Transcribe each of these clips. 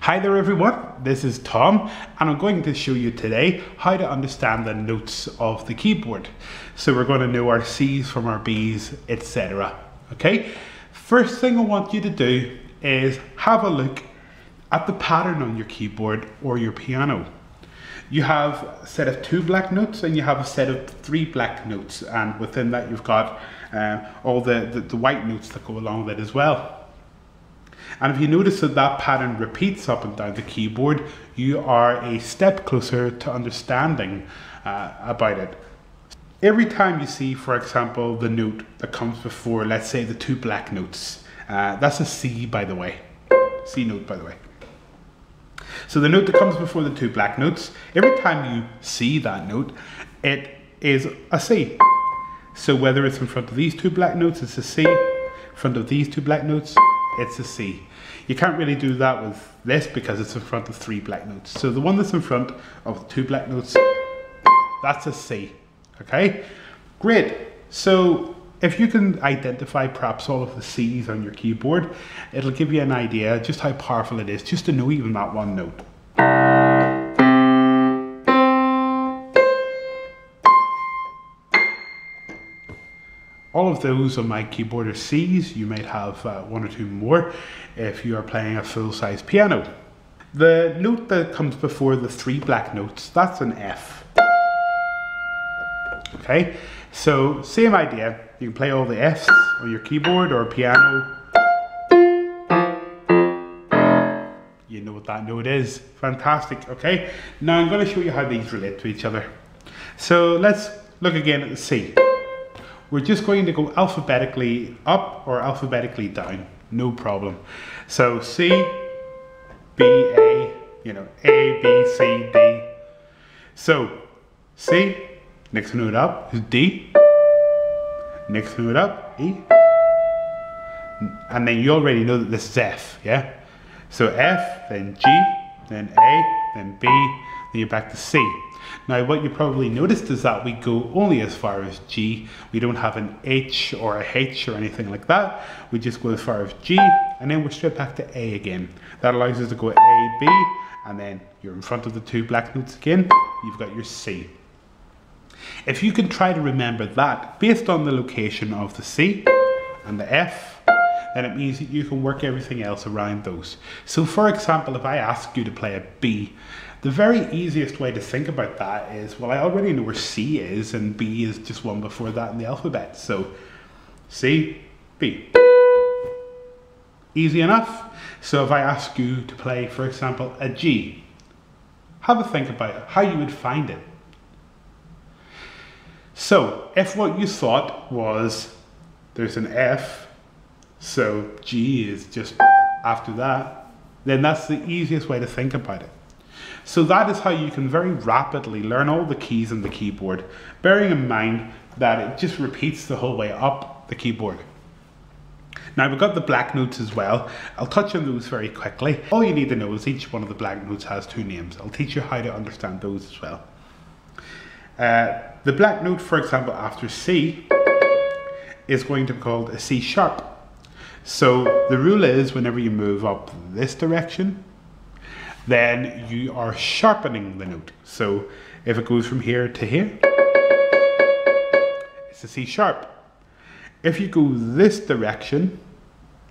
Hi there everyone, this is Tom and I'm going to show you today how to understand the notes of the keyboard. So we're going to know our C's from our B's, etc. Okay, first thing I want you to do is have a look at the pattern on your keyboard or your piano. You have a set of 2 black notes and you have a set of 3 black notes, and within that you've got all the white notes that go along with it as well. And if you notice that that pattern repeats up and down the keyboard, you are a step closer to understanding about it. Every time you see, for example, the note that comes before, let's say, the 2 black notes, that's a C, by the way. C note, by the way. So the note that comes before the 2 black notes, every time you see that note, it is a C. So whether it's in front of these 2 black notes, it's a C. In front of these 2 black notes, it's a C. You can't really do that with this because it's in front of 3 black notes. So the one that's in front of the 2 black notes, that's a C. Okay, great. So if you can identify perhaps all of the C's on your keyboard, it'll give you an idea just how powerful it is just to know even that one note. All of those on my keyboard are C's. You might have 1 or 2 more if you are playing a full-size piano. The note that comes before the 3 black notes, that's an F. Okay, so same idea. You can play all the F's on your keyboard or piano. You know what that note is. Fantastic, okay? Now I'm going to show you how these relate to each other. So let's look again at the C. We're just going to go alphabetically up or alphabetically down, no problem. So C, B, A, A, B, C, D. So C, next note up is D, next note up, E, and then you already know that this is F, yeah? So F, then G, then A, then B, then you're back to C. Now what you probably noticed is that we go only as far as G. We don't have an H or a H or anything like that. We just go as far as G and then we're straight back to A again. That allows us to go A, B, and then you're in front of the 2 black notes again. You've got your C. If you can try to remember that based on the location of the C and the F, then it means that you can work everything else around those. So for example, if I ask you to play a B, the very easiest way to think about that is, well, I already know where C is and B is just one before that in the alphabet. So C, B. Easy enough. So if I ask you to play, for example, a G, have a think about it, how you would find it. So if what you thought was there's an F, so G is just after that, then that's the easiest way to think about it. So that is how you can very rapidly learn all the keys on the keyboard, bearing in mind that it just repeats the whole way up the keyboard. Now we've got the black notes as well. I'll touch on those very quickly. All you need to know is each one of the black notes has 2 names. I'll teach you how to understand those as well. The black note, for example, after C is going to be called a C sharp. So the rule is whenever you move up this direction, then you are sharpening the note. So if it goes from here to here, it's a C sharp. If you go this direction,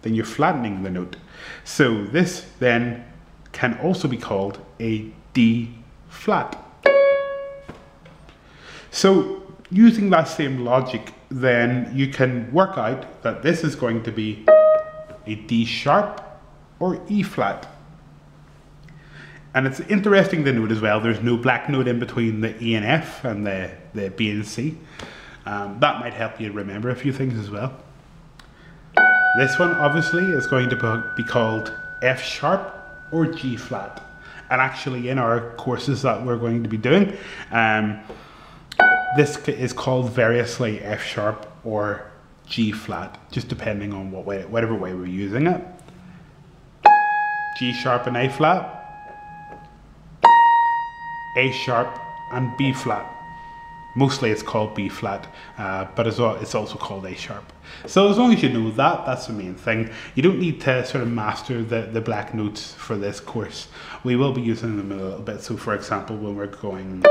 then you're flattening the note. So this then can also be called a D flat. So using that same logic, then you can work out that this is going to be a D sharp or E flat. And it's interesting to note as well, there's no black note in between the E and F and the B and C. That might help you remember a few things as well. This one obviously is going to be called F sharp or G flat. And actually in our courses that we're going to be doing, this is called variously F sharp or G flat, just depending on whatever way we're using it. G sharp and A flat, A sharp and B flat. Mostly it's called B flat, but it's also called A sharp. So as long as you know that, that's the main thing. You don't need to sort of master the black notes for this course. We will be using them a little bit. So for example, when we're going,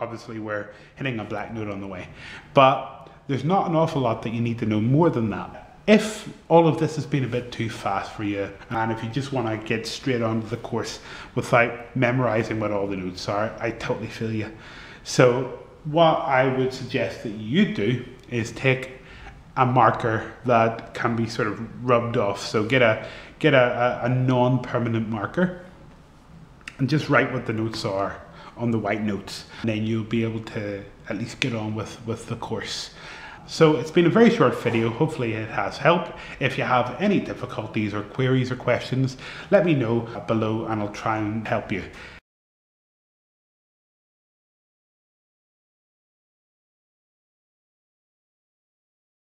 obviously we're hitting a black note on the way, but there's not an awful lot that you need to know more than that. If all of this has been a bit too fast for you, and if you just want to get straight onto the course without memorizing what all the notes are, I totally feel you. So what I would suggest that you do is take a marker that can be sort of rubbed off. So get a non-permanent marker and just write what the notes are on the white notes. And then you'll be able to at least get on with the course. So it's been a very short video. Hopefully it has helped. If you have any difficulties or queries or questions, let me know below and I'll try and help you.